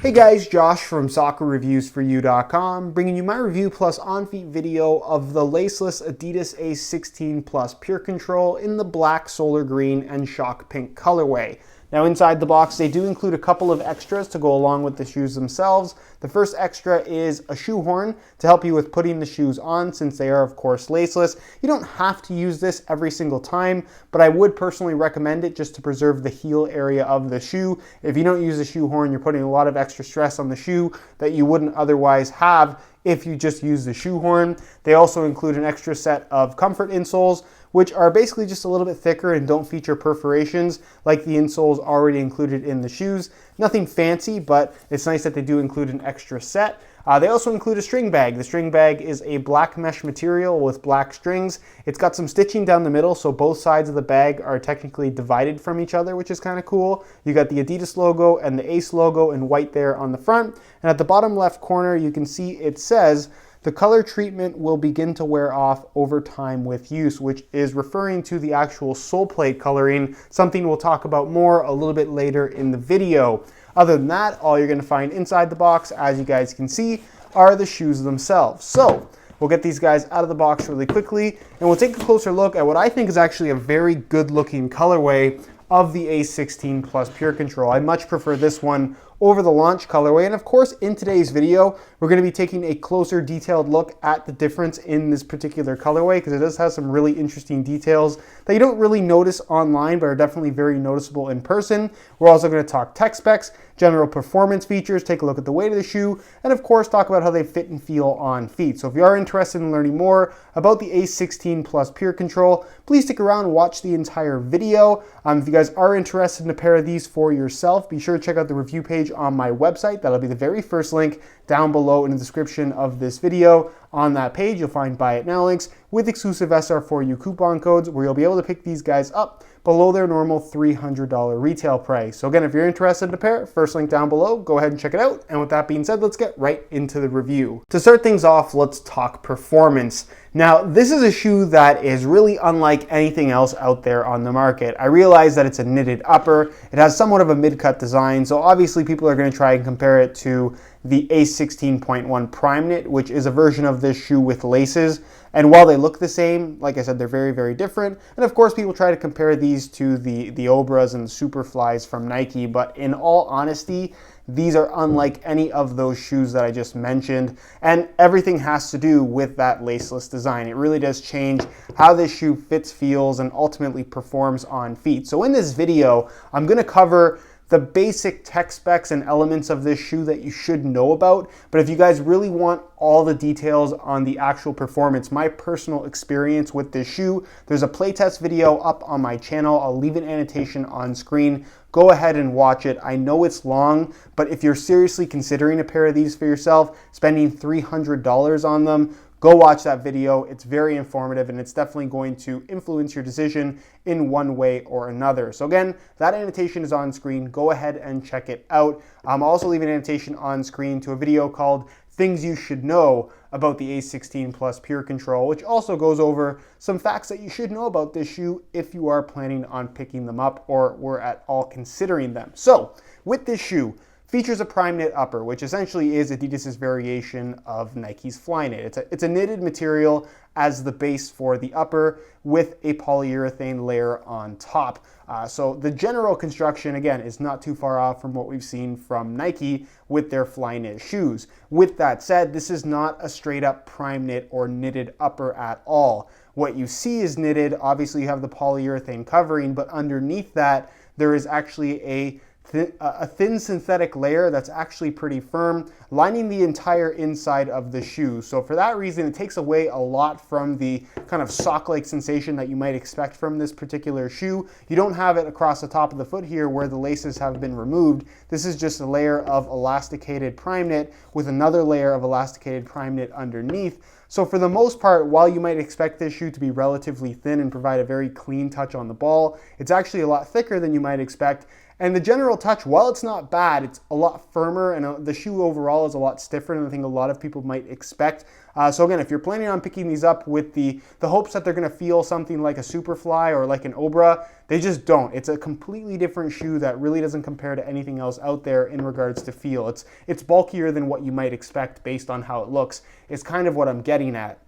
Hey guys, Josh from soccerreviewsforyou.com, bringing you my review plus on-feet video of the Laceless Adidas A16 Plus Pure Control in the black, solar green, and shock pink colorway. Now inside the box, they do include a couple of extras to go along with the shoes themselves. The first extra is a shoe horn to help you with putting the shoes on, since they are of course laceless. You don't have to use this every single time, but I would personally recommend it just to preserve the heel area of the shoe. If you don't use the shoe horn, you're putting a lot of extra stress on the shoe that you wouldn't otherwise have if you just use the shoe horn. They also include an extra set of comfort insoles, which are basically just a little bit thicker and don't feature perforations like the insoles already included in the shoes. Nothing fancy, but it's nice that they do include an extra set. They also include a string bag. The string bag is a black mesh material with black strings. It's got some stitching down the middle, so both sides of the bag are technically divided from each other, which is kind of cool. You got the Adidas logo and the Ace logo in white there on the front. And at the bottom left corner, you can see it says, "The color treatment will begin to wear off over time with use," which is referring to the actual Soleplate coloring, something we'll talk about more a little bit later in the video. Other than that, all you're going to find inside the box, as you guys can see, are the shoes themselves. So we'll get these guys out of the box really quickly, and we'll take a closer look at what I think is actually a very good looking colorway of the A16 Plus Pure Control. I much prefer this one over the launch colorway. And of course, in today's video, we're going to be taking a closer detailed look at the difference in this particular colorway, because it does have some really interesting details that you don't really notice online, but are definitely very noticeable in person. We're also going to talk tech specs, general performance features, take a look at the weight of the shoe, and of course, talk about how they fit and feel on feet. So if you are interested in learning more about the A16 Plus Pure Control, please stick around and watch the entire video. If you guys are interested in a pair of these for yourself, be sure to check out the review page on my website. That'll be the very first link down below in the description of this video. On that page, you'll find Buy It Now links with exclusive SR4U coupon codes where you'll be able to pick these guys up below their normal $300 retail price. So again, if you're interested in a pair, first link down below, go ahead and check it out. And with that being said, let's get right into the review. To start things off, let's talk performance. Now, this is a shoe that is really unlike anything else out there on the market. I realize that it's a knitted upper. It has somewhat of a mid-cut design, so obviously people are going to try and compare it to the A16.1 Prime Knit, which is a version of this shoe with laces. And while they look the same, like I said, they're very, very different. And of course, people try to compare these to the Obras and the Superflies from Nike, but in all honesty, these are unlike any of those shoes that I just mentioned, and everything has to do with that laceless design. It really does change how this shoe fits, feels, and ultimately performs on feet. So in this video, I'm going to cover the basic tech specs and elements of this shoe that you should know about. But if you guys really want all the details on the actual performance, my personal experience with this shoe, there's a playtest video up on my channel. I'll leave an annotation on screen. Go ahead and watch it. I know it's long, but if you're seriously considering a pair of these for yourself, spending $300 on them, go watch that video. It's very informative, and it's definitely going to influence your decision in one way or another. So again, that annotation is on screen. Go ahead and check it out. I'll also leave an annotation on screen to a video called Things You Should Know about the A16 Plus Pure Control, which also goes over some facts that you should know about this shoe if you are planning on picking them up or were at all considering them. So with this shoe, features a Prime Knit upper, which essentially is Adidas's variation of Nike's Flyknit. It's a knitted material as the base for the upper with a polyurethane layer on top. So the general construction, again, is not too far off from what we've seen from Nike with their Flyknit shoes. With that said, this is not a straight up Prime Knit or knitted upper at all. What you see is knitted. Obviously, you have the polyurethane covering, but underneath that, there is actually a thin synthetic layer that's actually pretty firm, lining the entire inside of the shoe. So for that reason, it takes away a lot from the kind of sock-like sensation that you might expect from this particular shoe. You don't have it across the top of the foot here where the laces have been removed. This is just a layer of elasticated Prime Knit with another layer of elasticated Prime Knit underneath. So for the most part, while you might expect this shoe to be relatively thin and provide a very clean touch on the ball, it's actually a lot thicker than you might expect. And the general touch, while it's not bad, it's a lot firmer, and the shoe overall is a lot stiffer than I think a lot of people might expect. So again, if you're planning on picking these up with the hopes that they're going to feel something like a Superfly or like an Obra, they just don't. It's a completely different shoe that really doesn't compare to anything else out there in regards to feel. It's bulkier than what you might expect based on how it looks, is kind of what I'm getting at.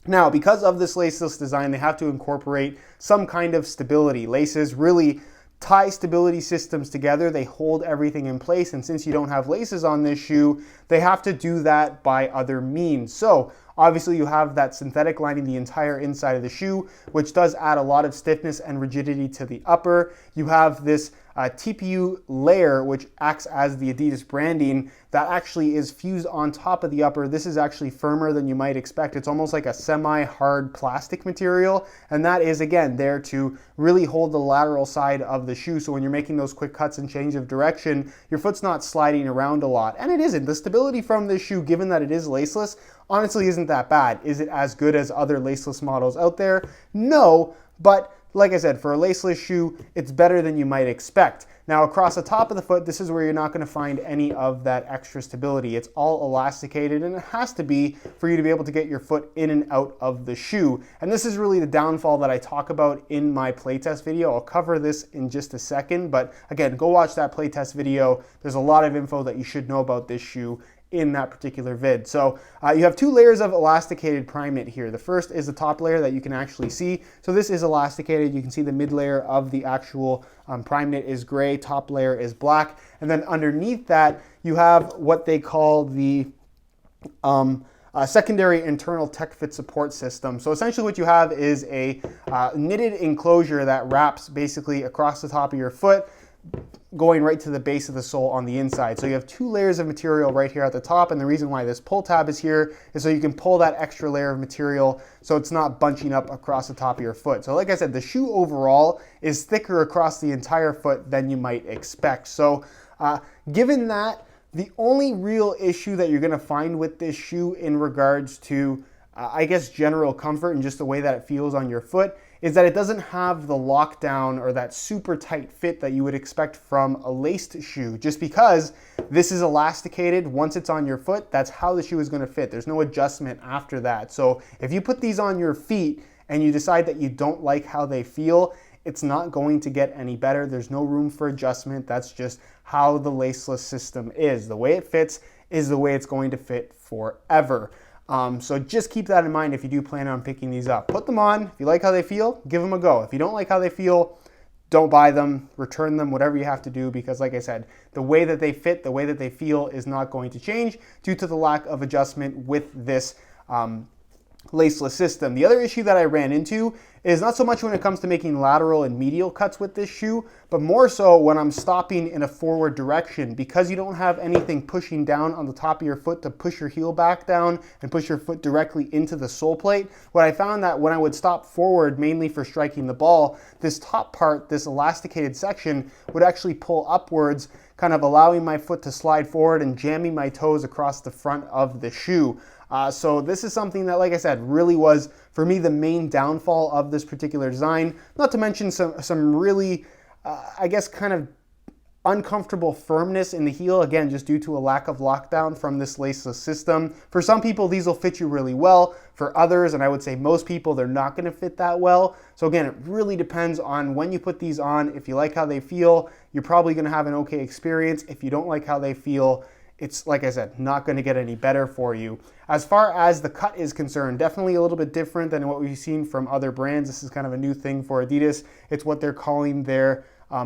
Now, because of this laceless design, they have to incorporate some kind of stability. Laces really tie stability systems together. They hold everything in place, and since you don't have laces on this shoe, they have to do that by other means. So obviously you have that synthetic lining the entire inside of the shoe, which does add a lot of stiffness and rigidity to the upper. You have this TPU layer, which acts as the Adidas branding, that actually is fused on top of the upper. This is actually firmer than you might expect. It's almost like a semi-hard plastic material, and that is, again, there to really hold the lateral side of the shoe, so when you're making those quick cuts and change of direction, your foot's not sliding around a lot. And it isn't. The stability from this shoe, given that it is laceless, honestly isn't that bad. Is it as good as other laceless models out there? No, but like I said, for a laceless shoe, it's better than you might expect. Now, across the top of the foot, this is where you're not going to find any of that extra stability. It's all elasticated, and it has to be for you to be able to get your foot in and out of the shoe. And this is really the downfall that I talk about in my playtest video. I'll cover this in just a second, but again, go watch that playtest video. There's a lot of info that you should know about this shoe in that particular vid. So you have two layers of elasticated prime knit here. The first is the top layer that you can actually see. So this is elasticated. You can see the mid layer of the actual prime knit is gray, top layer is black. And then underneath that, you have what they call the secondary internal tech fit support system. So essentially what you have is a knitted enclosure that wraps basically across the top of your foot, going right to the base of the sole on the inside. So you have two layers of material right here at the top, and the reason why this pull tab is here is so you can pull that extra layer of material so it's not bunching up across the top of your foot. So like I said, the shoe overall is thicker across the entire foot than you might expect. So given that, the only real issue that you're going to find with this shoe in regards to I guess general comfort and just the way that it feels on your foot is that it doesn't have the lockdown or that super tight fit that you would expect from a laced shoe. Just because this is elasticated, once it's on your foot, that's how the shoe is going to fit. There's no adjustment after that. So if you put these on your feet and you decide that you don't like how they feel, it's not going to get any better. There's no room for adjustment. That's just how the laceless system is. The way it fits is the way it's going to fit forever. So just keep that in mind if you do plan on picking these up. Put them on. If you like how they feel, give them a go. If you don't like how they feel, don't buy them, return them, whatever you have to do, because like I said, the way that they fit, the way that they feel is not going to change due to the lack of adjustment with this laceless system. The other issue that I ran into is not so much when it comes to making lateral and medial cuts with this shoe, but more so when I'm stopping in a forward direction. Because you don't have anything pushing down on the top of your foot to push your heel back down and push your foot directly into the sole plate, what I found that when I would stop forward, mainly for striking the ball, this top part, this elasticated section, would actually pull upwards, kind of allowing my foot to slide forward and jamming my toes across the front of the shoe. So this is something that, like I said, really was, for me, the main downfall of this particular design. Not to mention some really, I guess, kind of uncomfortable firmness in the heel, again, just due to a lack of lockdown from this laceless system. For some people, these will fit you really well. For others, and I would say most people, they're not going to fit that well. So again, it really depends on when you put these on. If you like how they feel, you're probably going to have an okay experience. If you don't like how they feel, it's, like I said, not going to get any better for you. As far as the cut is concerned, definitely a little bit different than what we've seen from other brands. This is kind of a new thing for Adidas. It's what they're calling their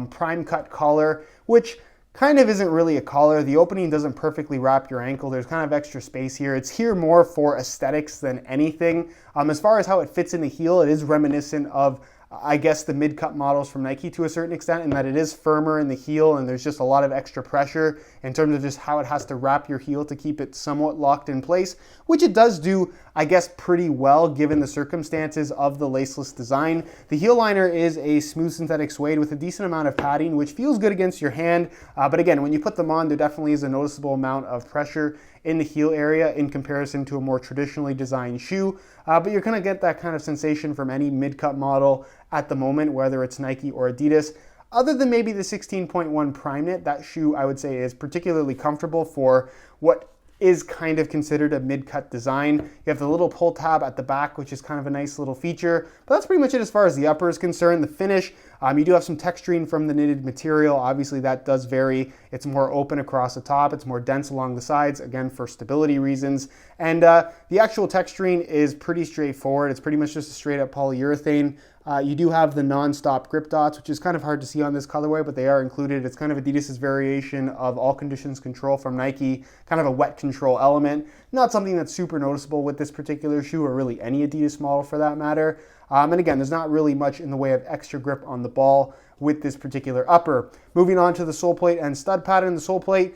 prime cut collar, which kind of isn't really a collar. The opening doesn't perfectly wrap your ankle. There's kind of extra space here. It's here more for aesthetics than anything. As far as how it fits in the heel, it is reminiscent of, I guess, the mid-cut models from Nike to a certain extent, in that it is firmer in the heel and there's just a lot of extra pressure in terms of just how it has to wrap your heel to keep it somewhat locked in place, which it does do, I guess, pretty well given the circumstances of the laceless design. The heel liner is a smooth synthetic suede with a decent amount of padding, which feels good against your hand, but again, when you put them on, there definitely is a noticeable amount of pressure in the heel area in comparison to a more traditionally designed shoe, but you're going to get that kind of sensation from any mid-cut model at the moment, whether it's Nike or Adidas. Other than maybe the 16.1 Prime Knit, that shoe I would say is particularly comfortable for what is kind of considered a mid-cut design. You have the little pull tab at the back, which is kind of a nice little feature, but that's pretty much it as far as the upper is concerned. The finish, you do have some texturing from the knitted material. Obviously that does vary. It's more open across the top. It's more dense along the sides, again, for stability reasons. And the actual texturing is pretty straightforward. It's pretty much just a straight up polyurethane. You do have the non-stop grip dots, which is kind of hard to see on this colorway, but they are included. It's kind of Adidas's variation of all conditions control from Nike, kind of a wet control element. Not something that's super noticeable with this particular shoe, or really any Adidas model for that matter. And again, there's not really much in the way of extra grip on the ball with this particular upper. Moving on to the sole plate and stud pattern, the sole plate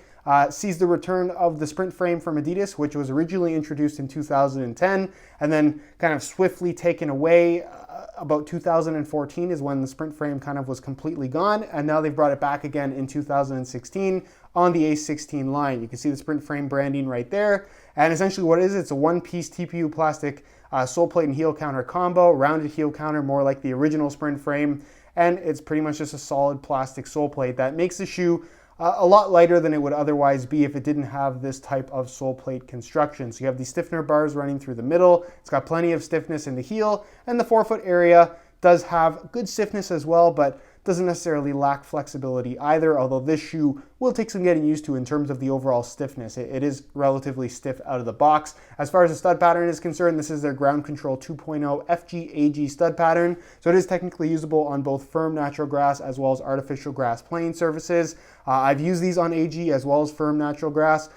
sees the return of the sprint frame from Adidas, which was originally introduced in 2010 and then kind of swiftly taken away. About 2014 is when the sprint frame kind of was completely gone, and now they've brought it back again in 2016 on the A16 line. You can see the sprint frame branding right there, and essentially what it is, it's a one-piece TPU plastic sole plate and heel counter combo, rounded heel counter more like the original sprint frame, and it's pretty much just a solid plastic sole plate that makes the shoe a lot lighter than it would otherwise be if it didn't have this type of sole plate construction. So you have these stiffener bars running through the middle. It's got plenty of stiffness in the heel, and the forefoot area does have good stiffness as well, but doesn't necessarily lack flexibility either, although this shoe will take some getting used to in terms of the overall stiffness. It is relatively stiff out of the box. As far as the stud pattern is concerned, this is their Ground Control 2.0 FG-AG stud pattern, so it is technically usable on both firm natural grass as well as artificial grass playing surfaces. I've used these on AG as well as firm natural grass.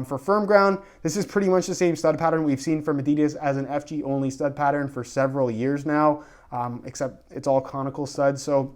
For firm ground, this is pretty much the same stud pattern we've seen from Adidas as an FG only stud pattern for several years now, except it's all conical studs, so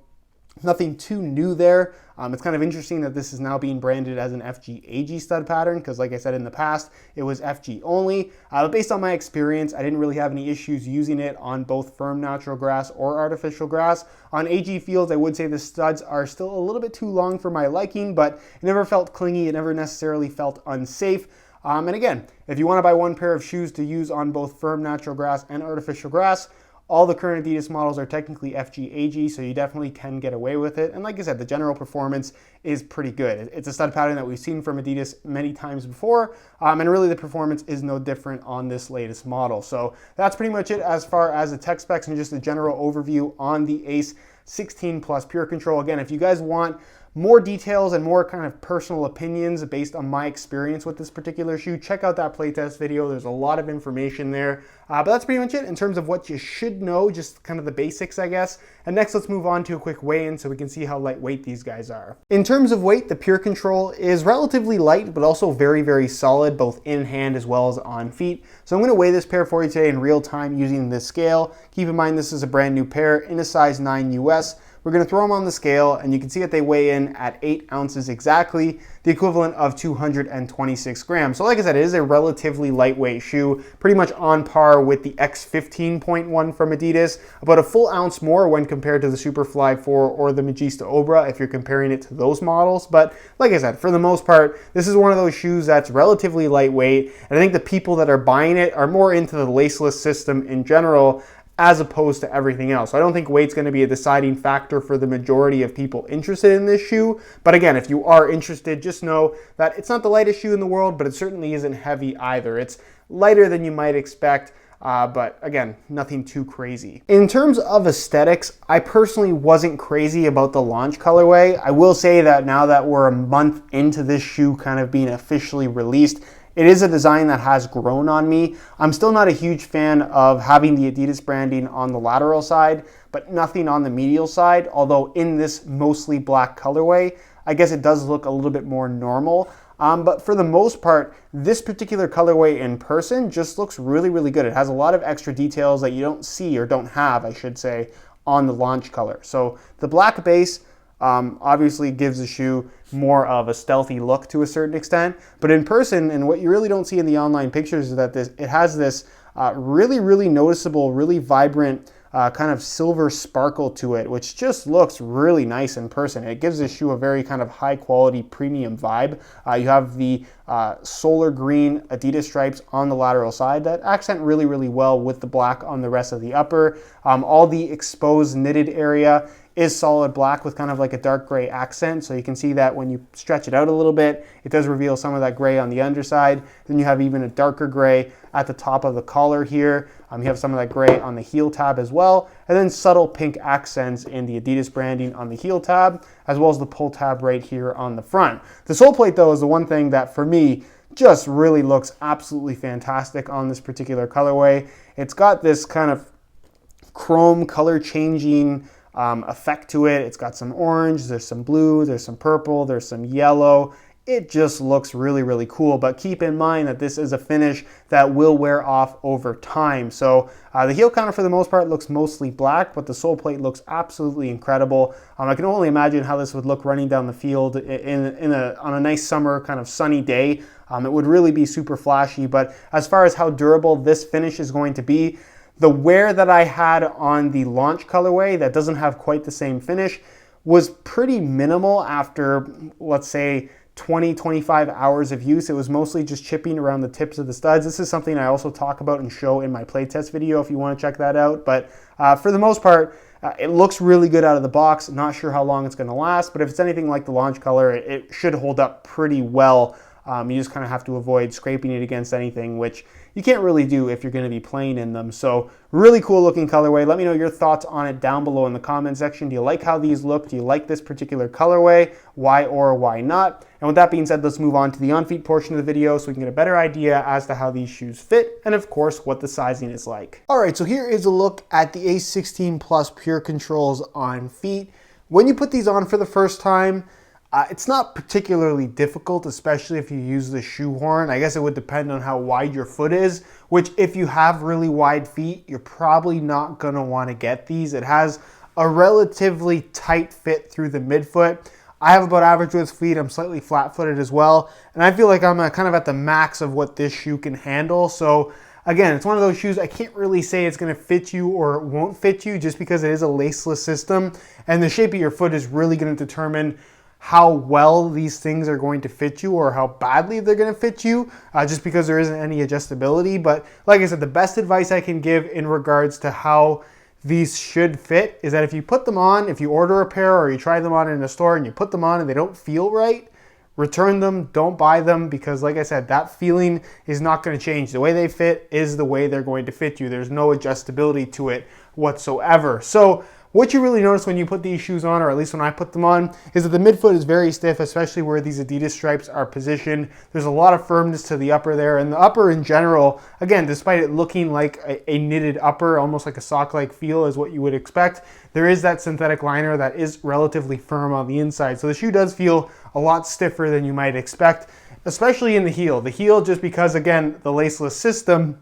nothing too new there. It's kind of interesting that this is now being branded as an FG AG stud pattern, because like I said in the past, it was FG only. But based on my experience, I didn't really have any issues using it on both firm natural grass or artificial grass. On AG fields, I would say the studs are still a little bit too long for my liking, but it never felt clingy. It never necessarily felt unsafe. And again, if you want to buy one pair of shoes to use on both firm natural grass and artificial grass, all the current Adidas models are technically FG AG, so you definitely can get away with it. And like I said, the general performance is pretty good. It's a stud pattern that we've seen from Adidas many times before, and really the performance is no different on this latest model. So that's pretty much it as far as the tech specs and just a general overview on the Ace 16 Plus PURECONTROL. Again, if you guys want more details and more kind of personal opinions based on my experience with this particular shoe, check out that playtest video. There's a lot of information there. But that's pretty much it in terms of what you should know, just kind of the basics, I guess. And next, let's move on to a quick weigh-in so we can see how lightweight these guys are. In terms of weight, the PURECONTROL is relatively light, but also very, very solid, both in hand as well as on feet. So I'm going to weigh this pair for you today in real time using this scale. Keep in mind, this is a brand new pair in a size 9 US. We're going to throw them on the scale, and you can see that they weigh in at 8 ounces exactly, the equivalent of 226 grams. So like I said, it is a relatively lightweight shoe, pretty much on par with the X15.1 from Adidas, about a full ounce more when compared to the Superfly 4 or the Magista Obra if you're comparing it to those models. But like I said, for the most part, this is one of those shoes that's relatively lightweight, and I think the people that are buying it are more into the Laceless system in general, as opposed to everything else. So I don't think weight's going to be a deciding factor for the majority of people interested in this shoe. But again, if you are interested, just know that it's not the lightest shoe in the world, but it certainly isn't heavy either. It's lighter than you might expect, but again, nothing too crazy. In terms of aesthetics, I personally wasn't crazy about the launch colorway. I will say that now that we're a month into this shoe kind of being officially released, it is a design that has grown on me. I'm still not a huge fan of having the Adidas branding on the lateral side, but nothing on the medial side, although in this mostly black colorway, I guess it does look a little bit more normal. But for the most part, this particular colorway in person just looks really, really good. It has a lot of extra details that you don't see, or don't have, I should say, on the launch color. So the black base obviously gives the shoe more of a stealthy look to a certain extent, but in person, and what you really don't see in the online pictures, is that it has this really, really noticeable, really vibrant kind of silver sparkle to it, which just looks really nice in person. It gives this shoe a very kind of high quality premium vibe. You have the solar green Adidas stripes on the lateral side that accent really, really well with the black on the rest of the upper. All the exposed knitted area is solid black with kind of like a dark gray accent. So you can see that when you stretch it out a little bit, it does reveal some of that gray on the underside. Then you have even a darker gray at the top of the collar here. You have some of that gray on the heel tab as well, and then subtle pink accents in the Adidas branding on the heel tab, as well as the pull tab right here on the front. The sole plate though is the one thing that for me just really looks absolutely fantastic on this particular colorway. It's got this kind of chrome color changing effect to it. It's got some orange, there's some blue, there's some purple, there's some yellow. It just looks really, really cool, but keep in mind that this is a finish that will wear off over time. So the heel counter for the most part looks mostly black, but the sole plate looks absolutely incredible. I can only imagine how this would look running down the field on a nice summer kind of sunny day. It would really be super flashy, but as far as how durable this finish is going to be, the wear that I had on the launch colorway that doesn't have quite the same finish was pretty minimal after, let's say, 20-25 hours of use. It was mostly just chipping around the tips of the studs. This is something I also talk about and show in my playtest video if you want to check that out. But for the most part, it looks really good out of the box. Not sure how long it's going to last, but if it's anything like the launch color, it should hold up pretty well. You just kind of have to avoid scraping it against anything, which you can't really do if you're going to be playing in them. So really cool looking colorway. Let me know your thoughts on it down below in the comment section. Do you like how these look? Do you like this particular colorway? Why or why not? And with that being said, let's move on to the on-feet portion of the video so we can get a better idea as to how these shoes fit and of course what the sizing is like. All right, so here is a look at the A16 Plus Pure Controls on feet. When you put these on for the first time, it's not particularly difficult, especially if you use the shoehorn. I guess it would depend on how wide your foot is, which if you have really wide feet, you're probably not gonna wanna get these. It has a relatively tight fit through the midfoot. I have about average width feet. I'm slightly flat-footed as well. And I feel like I'm kind of at the max of what this shoe can handle. So again, it's one of those shoes I can't really say it's gonna fit you or it won't fit you just because it is a laceless system. And the shape of your foot is really gonna determine how well these things are going to fit you or how badly they're going to fit you, just because there isn't any adjustability. But like I said, the best advice I can give in regards to how these should fit is that if you put them on, if you order a pair or you try them on in a store and you put them on and they don't feel right, return them, don't buy them, because like I said, that feeling is not going to change. The way they fit is the way they're going to fit you. There's no adjustability to it whatsoever. So what you really notice when you put these shoes on, or at least when I put them on, is that the midfoot is very stiff, especially where these Adidas stripes are positioned. There's a lot of firmness to the upper there, and the upper in general, again, despite it looking like a knitted upper, almost like a sock-like feel is what you would expect, there is that synthetic liner that is relatively firm on the inside. So the shoe does feel a lot stiffer than you might expect, especially in the heel. The heel, just because, again, the laceless system,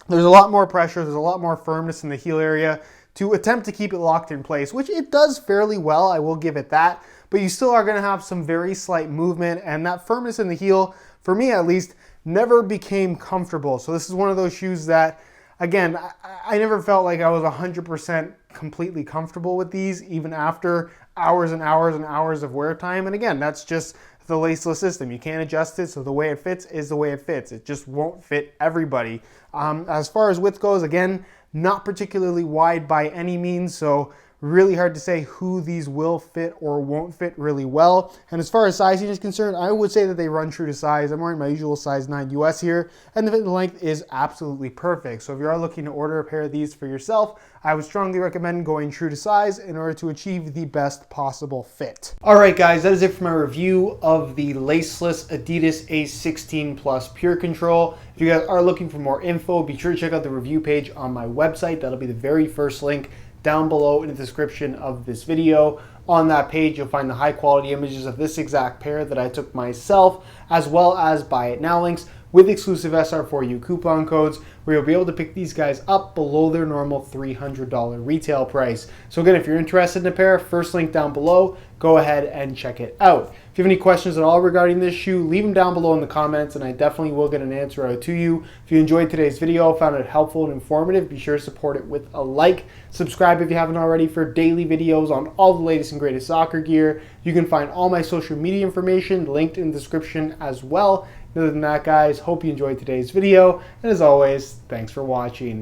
there's a lot more pressure, there's a lot more firmness in the heel area to attempt to keep it locked in place, which it does fairly well, I will give it that, but you still are gonna have some very slight movement, and that firmness in the heel, for me at least, never became comfortable. So this is one of those shoes that, again, I never felt like I was 100% completely comfortable with these, even after hours and hours and hours of wear time. And again, that's just the laceless system. You can't adjust it, so the way it fits is the way it fits. It just won't fit everybody. As far as width goes, again, not particularly wide by any means, so really hard to say who these will fit or won't fit really well. And as far as sizing is concerned, I would say that they run true to size. I'm wearing my usual size 9 US here, and the fit and length is absolutely perfect. So if you are looking to order a pair of these for yourself, I would strongly recommend going true to size in order to achieve the best possible fit. All right, guys, that is it for my review of the laceless Adidas A16 Plus Pure Control. If you guys are looking for more info, be sure to check out the review page on my website. That'll be the very first link down below in the description of this video. On that page, you'll find the high quality images of this exact pair that I took myself, as well as buy it now links with exclusive SR4U coupon codes, where you'll be able to pick these guys up below their normal $300 retail price. So again, if you're interested in a pair, first link down below, go ahead and check it out. If you have any questions at all regarding this shoe, leave them down below in the comments and I definitely will get an answer out to you. If you enjoyed today's video, found it helpful and informative, be sure to support it with a like. Subscribe if you haven't already for daily videos on all the latest and greatest soccer gear. You can find all my social media information linked in the description as well. Other than that, guys, hope you enjoyed today's video, and as always, thanks for watching.